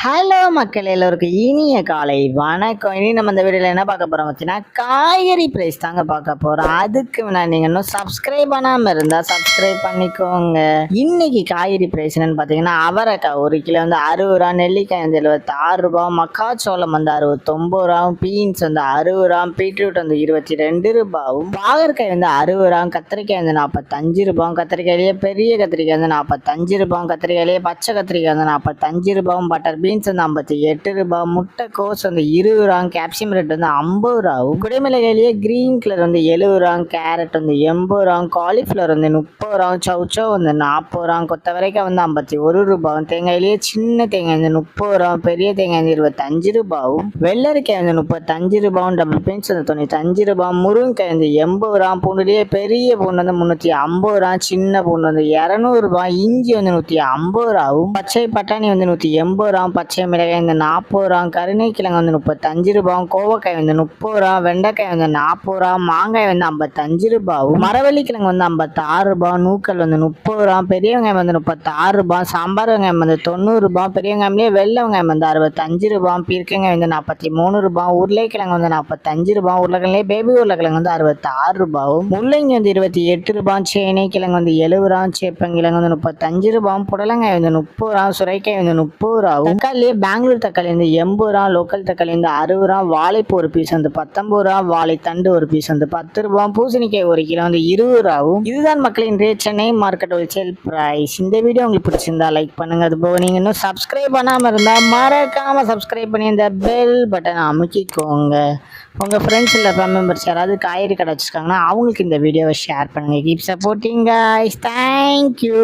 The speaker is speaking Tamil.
ஹலோ மக்கள் எல்லோருக்கும் இனிய காலை வணக்கம். இனி நம்ம இந்த வீடியோவில் என்ன பார்க்க போகிறோம் பார்த்தீங்கன்னா, காய்கறி ப்ரைஸ் தாங்க பார்க்க போகிறோம். அதுக்கு முன்னாடி நீங்கள் இன்னும் சப்ஸ்கிரைப் பண்ணாமல் இருந்தால் சப்ஸ்கிரைப் பண்ணிக்கோங்க. இன்னைக்கு காய்கறி ப்ரைஸ் என்னன்னு பார்த்தீங்கன்னா, அவரைக்காய் 1 கிலோ வந்து 60 ரூபா, நெல்லிக்காய் வந்து 76 ரூபா, மக்காச்சோளம் வந்து 69 ரூபா, பீன்ஸ் வந்து 60 ரூபா, பீட்ரூட் வந்து 22 ரூபாவும், பாகற்காய் வந்து 60 ரூபா, கத்திரிக்காய் வந்து 45 ரூபா, கத்திரிக்காயிலேயே பெரிய கத்திரிக்காய் வந்து 45 ரூபா, கத்திரிக்காயிலேயே பச்சை கத்திரிக்காய் வந்து 45 ரூபாவும், பட்டர் பீன்ஸ் வந்து 58 ரூபா, முட்டைக்கோஸ் வந்து 20 ரூபா, கேப்சியம் ரேட் வந்து 50 ரூபாவும், குடைமிளகாயிலேயே கிரீன் கலர் வந்து 70 ரூபா, கேரட் வந்து 80 ரூபா, காலிஃப்ளவர் வந்து 30 ரூபா, சௌச்சோ வந்து 40 ரூபா, கொத்தவரைக்காய் வந்து 51 ரூபாவும், தேங்காயிலேயே சின்ன தேங்காய் வந்து 30 ரூபா, பெரிய தேங்காய் வந்து 25 ரூபாவும், வெள்ளரிக்காய் வந்து 35 ரூபாவும், டபுள் பீன்ஸ் வந்து 95 ரூபா, முருங்கைக்காய் வந்து 80 ரூபா, பூண்டுலேயே பெரிய பூண்டு வந்து 350 ரூபா, சின்ன பூண்டு வந்து 200 ரூபா, இஞ்சி வந்து 150 ரூபாவும், பச்சை பட்டாணி வந்து 180 ரூபா, பச்சை மிளகாய் வந்து 40 ரூபா, கருணைக்கிழங்கு வந்து 35 ரூபா, கோவக்காய் வந்து 30 ரூபா, வெண்டைக்காய் வந்து 40 ரூபா, மாங்காய் வந்து 55 ரூபாவும், மரவள்ளிக்கிழங்கு வந்து 56 ரூபா, நூக்கல் வந்து 30 ரூபா, பெரிய வெங்காயம் வந்து 36 ரூபா, சாம்பார் வெங்காயம் வந்து 90 ரூபா, பெரிய வெங்காயம்லேயே வெள்ளை வெங்காயம் வந்து 65 ரூபா, பீர்க்கங்காய் வந்து 43 ரூபா, உருளைக்கிழங்கு வந்து 45 ரூபா, உருளைக்கிழங்கு பேபி உருளைக்கிழங்கு வந்து 66 ரூபாவும், முள்ளங்கி வந்து 28 ரூபா, சேனை கிழங்கு வந்து 70 ரூபா, சேப்பங்கிழங்கு வந்து 35 ரூபா, புடலங்காய் வந்து 30 ரூபா, சுரைக்காய் வந்து 30 ரூபாவும், தக்காளியே பெங்களூர் தக்காளி வந்து 80 ரூபா, லோக்கல் தக்காளி வந்து 60 ரூபா, வாழைப்பூ ஒரு பீஸ் வந்து 19 ரூபா, வாழைத்தண்டு ஒரு பீஸ் வந்து 10 ரூபா, பூசணிக்காய் 1 கிலோ வந்து 20 ரூபாவும். இதுதான் மக்களின் சென்னை மார்க்கெட் ஹோல்சேல் பிரைஸ். இந்த வீடியோ உங்களுக்கு பிடிச்சிருந்தா லைக் பண்ணுங்க. அது போக நீங்க இன்னும் சப்ஸ்கிரைப் பண்ணாம இருந்தா மறக்காம சப்ஸ்கிரைப் பண்ணி இந்த பெல் பட்டன் அமுக்கிக்கோங்க. உங்க ஃப்ரெண்ட்ஸ் இல்லை மெம்பர்ஸ் யாராவது காய்கறி கடை வச்சிருக்காங்கன்னா அவங்களுக்கு இந்த வீடியோவை ஷேர் பண்ணுங்க. Keep supporting guys. தேங்க்யூ.